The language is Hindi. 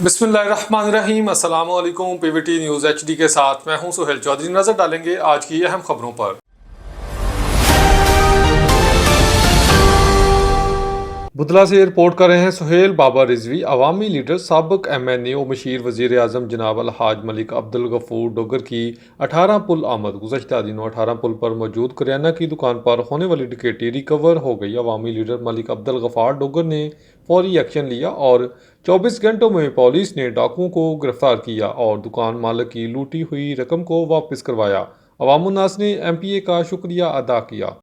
बिस्मिल्लाहिर्रहमानिर्रहीम अस्सलाम वालेकुम। पीवीटी न्यूज़ एचडी के साथ मैं हूं सुहेल चौधरी। नजर डालेंगे आज की अहम खबरों पर। बुधला से रिपोर्ट कर रहे हैं सुहेल। बाबा रिजवी अवामी लीडर साबिक MNA और मशीर वज़ीर आज़म जनाब अलहाज मलिक अब्दुल गफूर डोगर की 18 पुल आमद। गुज़श्ता दिनों 18 पुल पर मौजूद करियाना की दुकान पर होने वाली डकैती रिकवर हो गई। अवामी लीडर मलिक अब्दुल गफार डोगर ने फौरी एक्शन लिया और 24 घंटों में पुलिस ने डाकुओं को गिरफ्तार किया और दुकान मालिक की लूटी हुई रकम को वापस करवाया। अवामुन्नास ने MPA का शुक्रिया अदा किया।